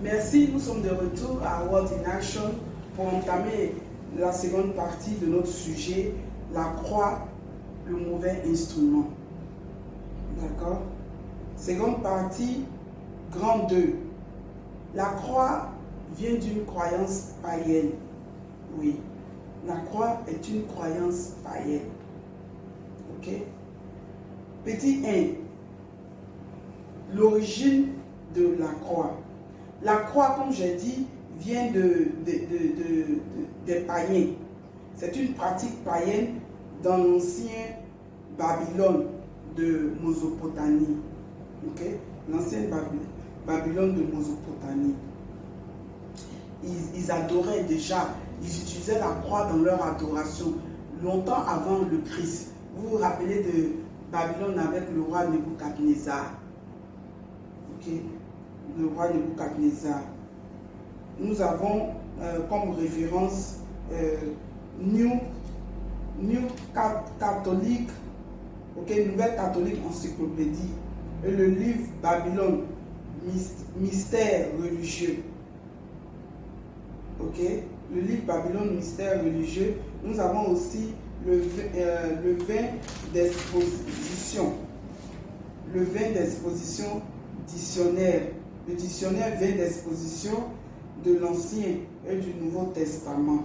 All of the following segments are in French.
Merci, nous sommes de retour à World in Action pour entamer la seconde partie de notre sujet, la croix, le mauvais instrument. D'accord? Seconde partie, grand 2. La croix vient d'une croyance païenne. Oui, la croix est une croyance païenne. Ok? Petit 1. L'origine de la croix. La croix, comme j'ai dit, vient des païens. C'est une pratique païenne dans l'ancien Babylone de Mésopotamie. Okay? L'ancienne Babylone de Mésopotamie. Ils adoraient déjà, ils utilisaient la croix dans leur adoration, longtemps avant le Christ. Vous vous rappelez de Babylone avec le roi Nebuchadnezzar. Okay? Le roi Nebuchadnezzar. Nous avons comme référence New Catholic, Nouvelle Catholique Encyclopédie, et le livre Babylone, Mystère religieux. Ok, le livre Babylone, Mystère religieux. Nous avons aussi le vin d'exposition. Le vin d'exposition dictionnaire. Le dictionnaire vin d'exposition de l'Ancien et du Nouveau Testament.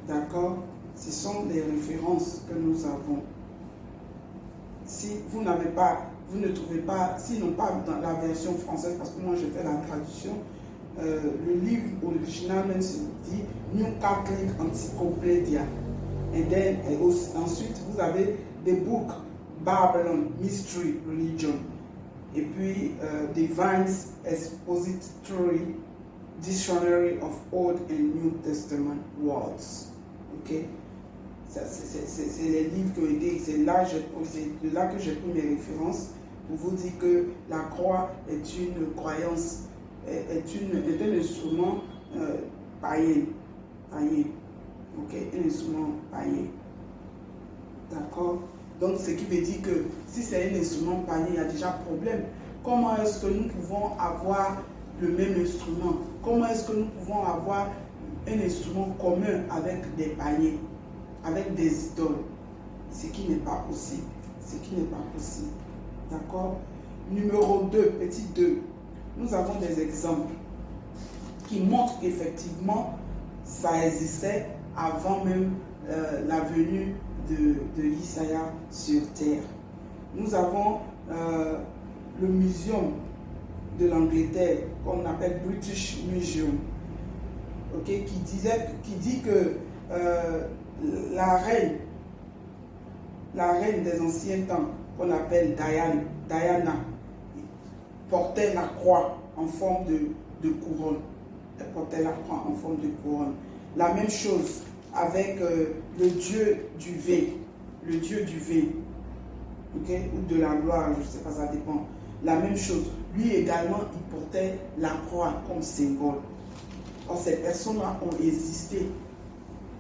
D'accord? Ce sont les références que nous avons. Si vous n'avez pas, vous ne trouvez pas, sinon pas dans la version française, parce que moi je fais la traduction, le livre original même se dit New Catholic Encyclopedia. Ensuite, vous avez des books Babylon, Mystery Religion. Et puis, Divine Expository Dictionary of Old and New Testament Words. Ok? C'est les livres qui ont été, c'est de là que j'ai pris mes références pour vous dire que la croix est une croyance, est un instrument païen. Ok? Un instrument païen. D'accord? Donc, ce qui veut dire que si c'est un instrument païen, il y a déjà problème. Comment est-ce que nous pouvons avoir le même instrument? Comment est-ce que nous pouvons avoir un instrument commun avec des païens, avec des idoles? Ce qui n'est pas possible. Ce qui n'est pas possible. D'accord? Numéro 2, petit 2. Nous avons des exemples qui montrent qu'effectivement, ça existait avant même la venue de Isaiah sur terre. Nous avons le muséum de l'Angleterre, qu'on appelle British Museum, okay, qui dit que la reine des anciens temps, qu'on appelle Diana, portait la croix en forme de couronne. Elle portait la croix en forme de couronne. La même chose avec le dieu du vin, okay, ou de la gloire, je ne sais pas, ça dépend. La même chose, lui également, il portait la croix comme symbole. Or, ces personnes-là ont existé,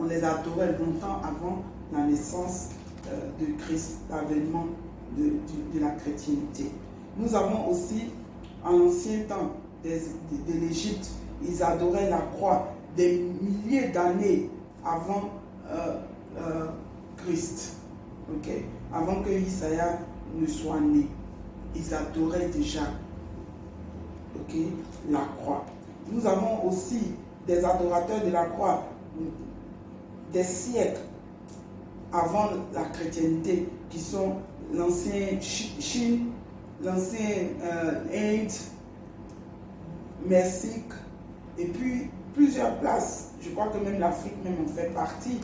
on les adorait longtemps avant la naissance de Christ, l'avènement de la chrétienté. Nous avons aussi, en l'ancien temps de l'Égypte, ils adoraient la croix des milliers d'années avant Christ, okay? Avant que Isaïe ne soit né. Ils adoraient déjà, okay, la croix. Nous avons aussi des adorateurs de la croix des siècles avant la chrétienté, qui sont l'ancien Chine, l'ancien Inde, Mexique, et puis plusieurs places. Je crois que même l'Afrique même en fait partie.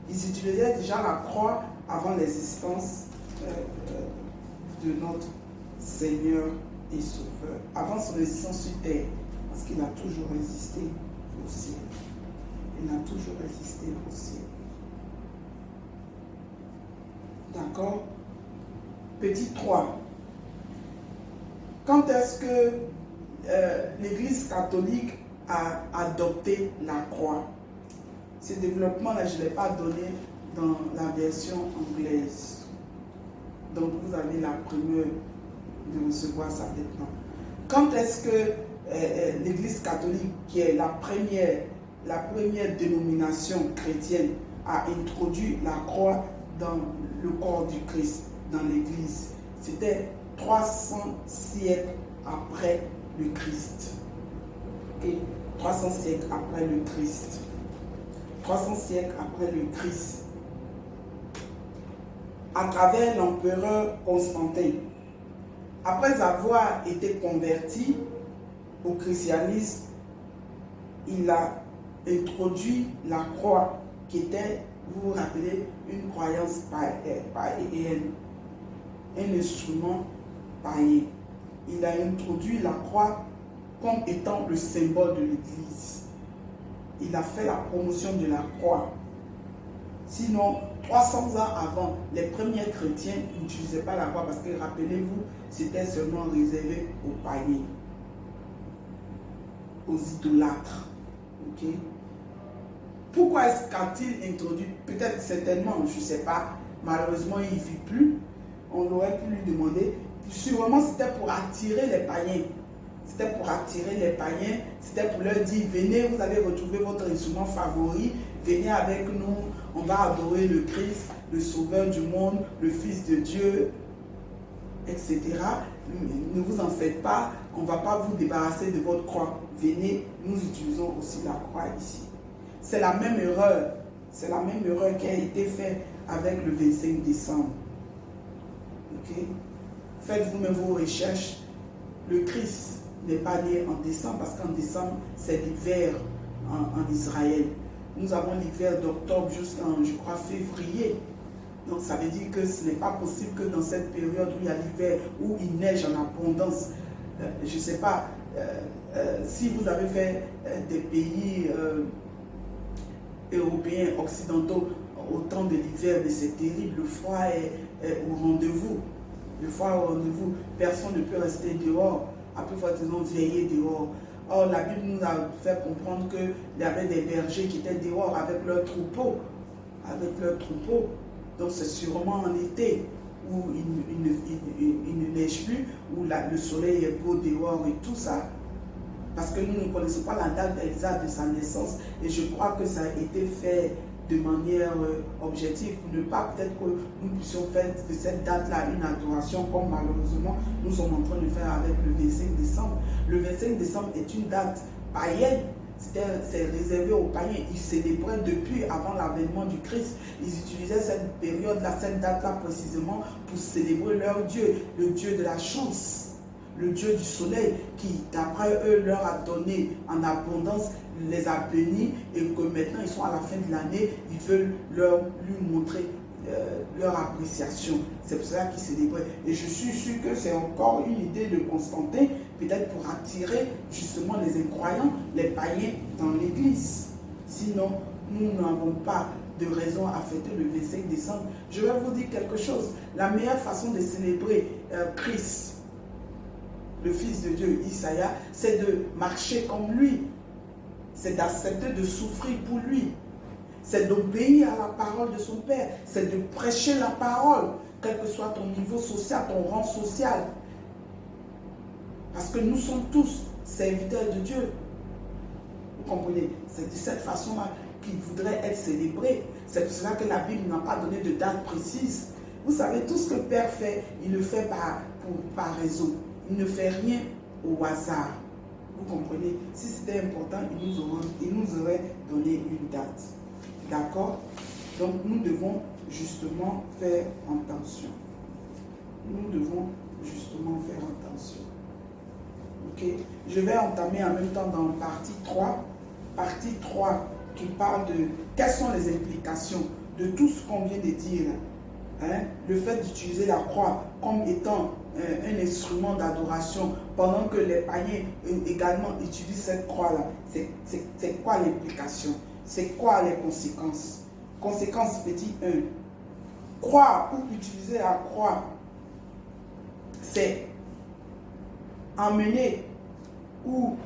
Ils utilisaient déjà la croix avant l'existence de notre Seigneur et Sauveur, avant son existence sur terre, parce qu'il a toujours existé au ciel. Il a toujours existé au ciel. D'accord? Petit 3. Quand est-ce que l'Église catholique a adopté la croix? Ce développement-là, je ne l'ai pas donné dans la version anglaise. Donc, vous avez la primeur de recevoir ça maintenant. Quand est-ce que l'Église catholique, qui est la première dénomination chrétienne, a introduit la croix dans le corps du Christ, dans l'Église. C'était 300 siècles après le Christ. Et 300 siècles après le Christ. 300 siècles après le Christ. À travers l'empereur Constantin. Après avoir été converti au christianisme, il a introduit la croix qui était, vous vous rappelez, une croyance païenne, un instrument païen. Il a introduit la croix comme étant le symbole de l'Église. Il a fait la promotion de la croix. Sinon, 300 ans avant, les premiers chrétiens n'utilisaient pas la croix parce que, rappelez-vous, c'était seulement réservé aux païens, aux idolâtres. Okay? Pourquoi est-ce qu'a-t-il introduit? Peut-être, certainement, je ne sais pas. Malheureusement, il ne vit plus. On aurait pu lui demander. Sûrement, c'était pour attirer les païens. C'était pour attirer les païens. C'était pour leur dire, venez, vous allez retrouver votre instrument favori. Venez avec nous. On va adorer le Christ, le Sauveur du monde, le Fils de Dieu, etc. Ne vous en faites pas. On ne va pas vous débarrasser de votre croix. Venez, nous utilisons aussi la croix ici. C'est la même erreur. C'est la même erreur qui a été faite avec le 25 décembre. Okay? Faites vous-même vos recherches. Le Christ n'est pas né en décembre parce qu'en décembre, c'est l'hiver en Israël. Nous avons l'hiver d'octobre jusqu'en, je crois, février. Donc ça veut dire que ce n'est pas possible que dans cette période où il y a l'hiver, où il neige en abondance, je ne sais pas, si vous avez fait des pays européens, occidentaux, au temps de l'hiver, mais c'est terrible, le froid est au rendez-vous. Le froid est au rendez-vous, personne ne peut rester dehors, à plus forte raison veiller dehors. Or, la Bible nous a fait comprendre qu'il y avait des bergers qui étaient dehors avec leurs troupeaux. Donc, c'est sûrement en été où il ne neige plus, où le soleil est beau dehors et tout ça. Parce que nous ne connaissons pas la date exacte de sa naissance. Et je crois que ça a été fait de manière objective, pour ne pas peut-être que nous puissions faire de cette date-là une adoration, comme malheureusement nous sommes en train de faire avec le 25 décembre. Le 25 décembre est une date païenne, c'est réservé aux païens. Ils célébraient depuis avant l'avènement du Christ. Ils utilisaient cette période-là, cette date-là précisément pour célébrer leur Dieu, le Dieu de la chance, le Dieu du soleil qui, d'après eux, leur a donné en abondance, les a bénis et que maintenant ils sont à la fin de l'année, ils veulent lui montrer leur appréciation. C'est pour cela qu'ils célébraient. Et je suis sûr que c'est encore une idée de Constantin, peut-être pour attirer justement les incroyants, les païens dans l'église. Sinon, nous n'avons pas de raison à fêter le 25 décembre. Je vais vous dire quelque chose. La meilleure façon de célébrer Christ, le Fils de Dieu, Isaïe, c'est de marcher comme lui. C'est d'accepter de souffrir pour lui. C'est d'obéir à la parole de son Père. C'est de prêcher la parole, quel que soit ton niveau social, ton rang social. Parce que nous sommes tous serviteurs de Dieu. Vous comprenez? C'est de cette façon-là qu'il voudrait être célébré. C'est pour cela que la Bible n'a pas donné de date précise. Vous savez, tout ce que le Père fait, il le fait par raison. Il ne fait rien au hasard. Vous comprenez? Si c'était important, il nous aurait donné une date. D'accord? Donc nous devons justement faire attention. Nous devons justement faire attention. Ok? Je vais entamer en même temps dans la partie 3. Partie 3 qui parle de quelles sont les implications de tout ce qu'on vient de dire. Hein? Le fait d'utiliser la croix comme étant un instrument d'adoration pendant que les païens également utilisent cette croix-là. C'est quoi l'implication? C'est quoi les conséquences? Conséquence petit 1. Croire ou utiliser la croix, c'est emmener ou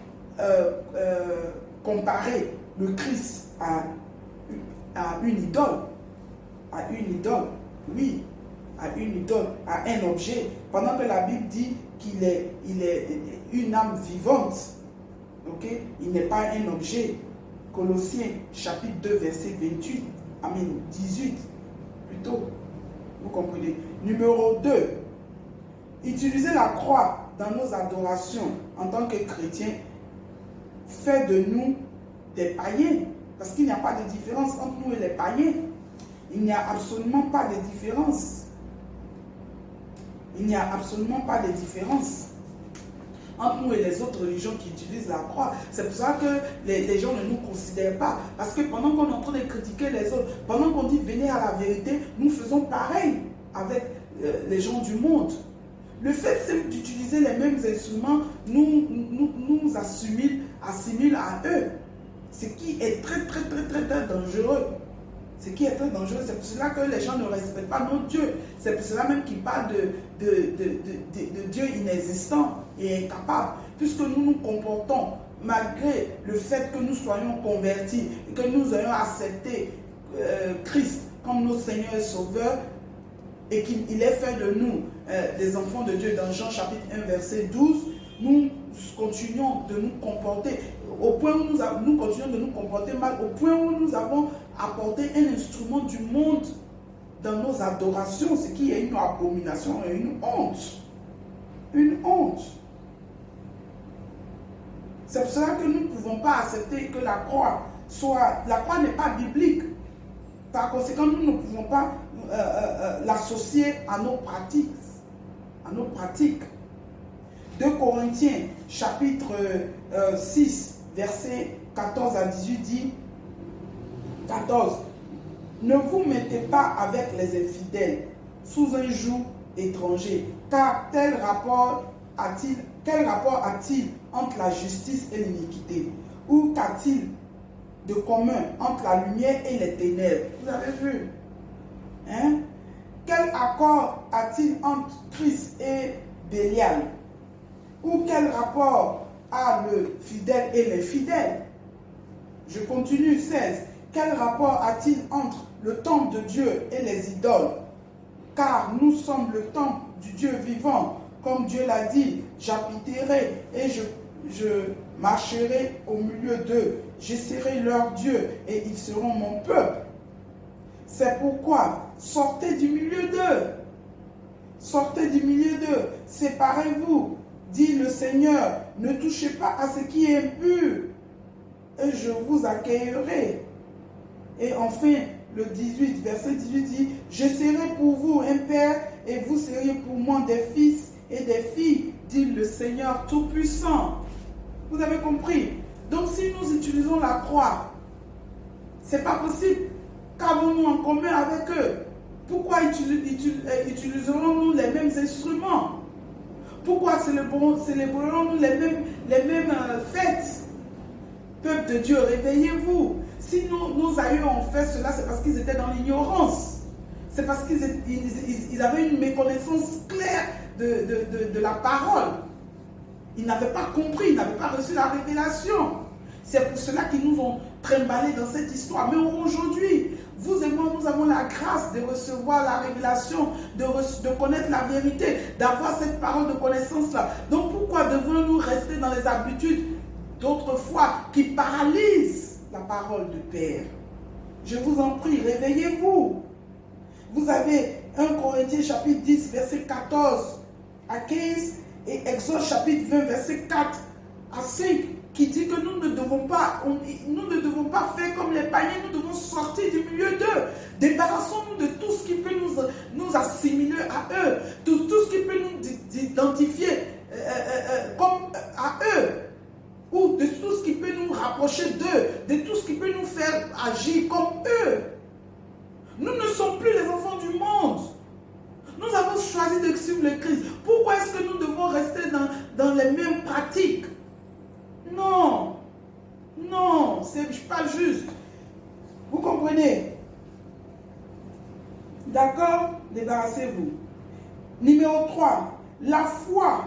comparer le Christ à une idole. À une idole, oui. À une idole, à un objet, pendant que la Bible dit qu'il est une âme vivante. Ok? Il n'est pas un objet. Colossiens chapitre 2 verset 28. Amen. 18 plutôt. Vous comprenez? Numéro 2. Utiliser la croix dans nos adorations en tant que chrétiens fait de nous des païens. Parce qu'il n'y a pas de différence entre nous et les païens. Il n'y a absolument pas de différence. Il n'y a absolument pas de différence entre nous et les autres religions qui utilisent la croix. C'est pour ça que les gens ne nous considèrent pas. Parce que pendant qu'on est en train de critiquer les autres, pendant qu'on dit venez à la vérité, nous faisons pareil avec les gens du monde. Le fait d'utiliser les mêmes instruments nous assimile à eux. Ce qui est très dangereux. Ce qui est très dangereux, c'est pour cela que les gens ne respectent pas notre Dieu. C'est pour cela même qu'ils parlent de Dieu inexistant et incapable. Puisque nous nous comportons, malgré le fait que nous soyons convertis, et que nous ayons accepté Christ comme notre Seigneur et Sauveur, et qu'il ait fait de nous des enfants de Dieu dans Jean chapitre 1 verset 12, nous continuons de nous comporter au point où nous continuons de nous comporter mal, au point où nous avons apporté un instrument du monde dans nos adorations, ce qui est une abomination et une honte. Une honte. C'est pour cela que nous ne pouvons pas accepter que la croix soit... La croix n'est pas biblique. Par conséquent, nous ne pouvons pas l'associer à nos pratiques. À nos pratiques. 2 Corinthiens, chapitre 6, versets 14 à 18 dit 14. Ne vous mettez pas avec les infidèles sous un joug étranger, car quel rapport a-t-il entre la justice et l'iniquité? Ou qu'a-t-il de commun entre la lumière et les ténèbres? Vous avez vu? Hein? Quel accord a-t-il entre Christ et Bélial? Ou quel rapport a le fidèle et les fidèles? Je continue, 16. Quel rapport a-t-il entre le temple de Dieu et les idoles? Car nous sommes le temple du Dieu vivant. Comme Dieu l'a dit, j'habiterai et je marcherai au milieu d'eux. Je serai leur Dieu et ils seront mon peuple. C'est pourquoi, sortez du milieu d'eux. Sortez du milieu d'eux. Séparez-vous, dit le Seigneur. Ne touchez pas à ce qui est impur et je vous accueillerai. Et enfin, le 18, verset 18 dit, je serai pour vous un père et vous serez pour moi des fils et des filles, dit le Seigneur Tout-Puissant. Vous avez compris? Donc si nous utilisons la croix, c'est pas possible. Qu'avons-nous en commun avec eux? Pourquoi utiliserons-nous les mêmes instruments? Pourquoi célébrerons-nous les mêmes fêtes? Peuple de Dieu, réveillez-vous. Si nos aïeux ont fait cela, c'est parce qu'ils étaient dans l'ignorance. C'est parce qu'ils avaient une méconnaissance claire de la parole. Ils n'avaient pas compris, ils n'avaient pas reçu la révélation. C'est pour cela qu'ils nous ont trimballés dans cette histoire. Mais aujourd'hui, vous et moi, nous avons la grâce de recevoir la révélation, de connaître la vérité, d'avoir cette parole de connaissance-là. Donc pourquoi devons-nous rester dans les habitudes d'autrefois qui paralysent la parole de Père? Je vous en prie, réveillez-vous. Vous avez 1 Corinthiens chapitre 10, verset 14 à 15 et Exode chapitre 20, verset 4 à 5 qui dit que nous ne devons pas faire comme les païens, nous devons sortir du milieu d'eux. Débarrassons-nous de tout ce qui peut nous assimiler à eux, tout ce qui peut nous identifier comme à eux, ou de tout ce qui peut nous rapprocher d'eux, de tout ce qui peut nous faire agir comme eux. Nous ne sommes plus les enfants du monde. Nous avons choisi de suivre le Christ. Pourquoi est-ce que nous devons rester dans les mêmes pratiques? Non. Non, c'est pas juste. Vous comprenez? D'accord? Débarrassez-vous. Numéro 3. La foi.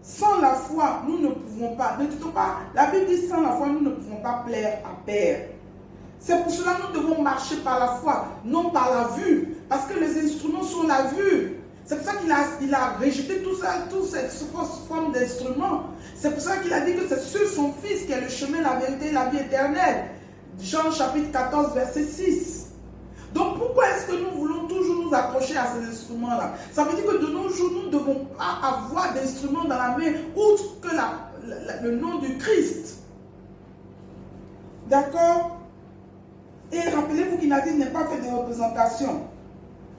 Sans la foi, nous ne pouvons pas. Ne dites pas, la Bible dit sans la foi, nous ne pouvons pas plaire à Père. C'est pour cela que nous devons marcher par la foi, non par la vue. Parce que les instruments sont la vue. C'est pour ça qu'il a rejeté tout ça, toute cette forme d'instrument. C'est pour ça qu'il a dit que c'est sur son Fils qui est le chemin, la vérité et la vie éternelle. Jean chapitre 14, verset 6. Donc pourquoi est-ce que nous voulons toujours nous accrocher à ces instruments-là? Ça veut dire que de nos jours, nous ne devons pas avoir d'instruments dans la main outre que le nom du Christ. D'accord? Et rappelez-vous qu'il a dit n'est pas fait de représentation.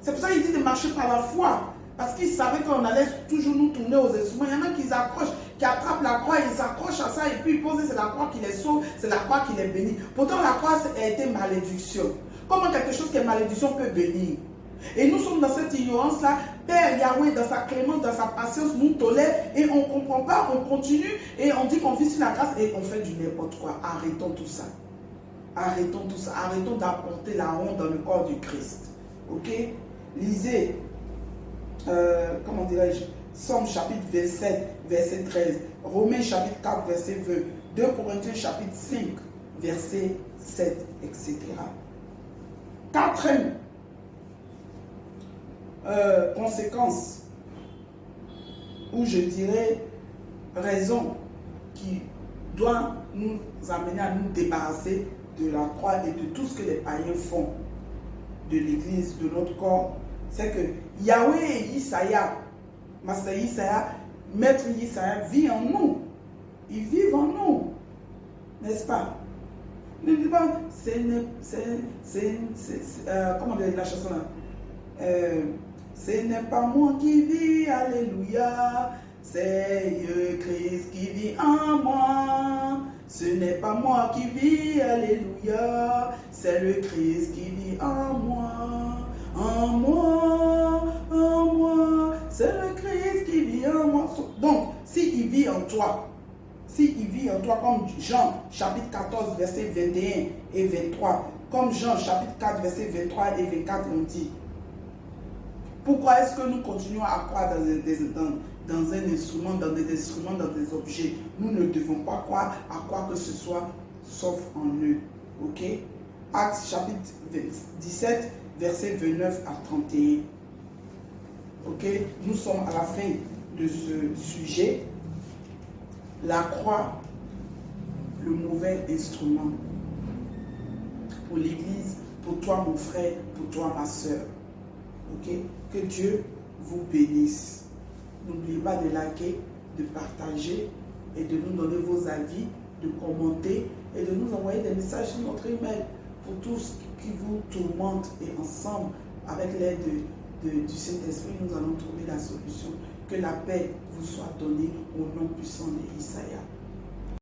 C'est pour ça qu'il dit de marcher par la foi. Parce qu'il savait qu'on allait toujours nous tourner aux instruments. Il y en a qui s'accrochent, qui attrapent la croix, ils s'accrochent à ça et puis ils posent, c'est la croix qui les sauve, c'est la croix qui les bénit. Pourtant la croix a été malédiction. Comment quelque chose qui est malédiction peut bénir? Et nous sommes dans cette ignorance-là. Père Yahweh, dans sa clémence, dans sa patience, nous tolère et on ne comprend pas, on continue et on dit qu'on vit sur la grâce et on fait du n'importe quoi. Arrêtons tout ça. Arrêtons tout ça. Arrêtons d'apporter la honte dans le corps du Christ. Ok? Lisez, comment dirais-je, Somme chapitre 27, verset 13, Romains chapitre 4, verset 20, 2 Corinthiens chapitre 5, verset 7, etc. Quatrième conséquence, ou je dirais raison qui doit nous amener à nous débarrasser de la croix et de tout ce que les païens font de l'église, de notre corps, c'est que Yahweh et Yisaya, Master Yisaya, Maître Yisaya vit en nous. Ils vivent en nous. N'est-ce pas? Ne dis pas, comment dire la chanson là? Ce n'est pas moi qui vis, alléluia, c'est Christ qui vit en moi. Ce n'est pas moi qui vis, alléluia, c'est le Christ qui vit en moi. En moi, en moi, c'est le Christ qui vit en moi. Donc, s'il vit en toi, comme Jean chapitre 14, verset 21 et 23, comme Jean chapitre 4, verset 23 et 24 l'ont dit, pourquoi est-ce que nous continuons à croire dans un instrument, dans des instruments, dans des objets? Nous ne devons pas croire à quoi que ce soit, sauf en eux. Ok? Actes chapitre 17, verset 29 à 31. Ok? Nous sommes à la fin de ce sujet. La croix, le mauvais instrument pour l'Église, pour toi mon frère, pour toi ma soeur. Ok? Que Dieu vous bénisse. N'oubliez pas de liker, de partager et de nous donner vos avis, de commenter et de nous envoyer des messages sur notre email pour tout ce qui vous tourmente. Et ensemble, avec l'aide du Saint-Esprit, nous allons trouver la solution. Que la paix vous soit donnée au nom puissant de Isaïe.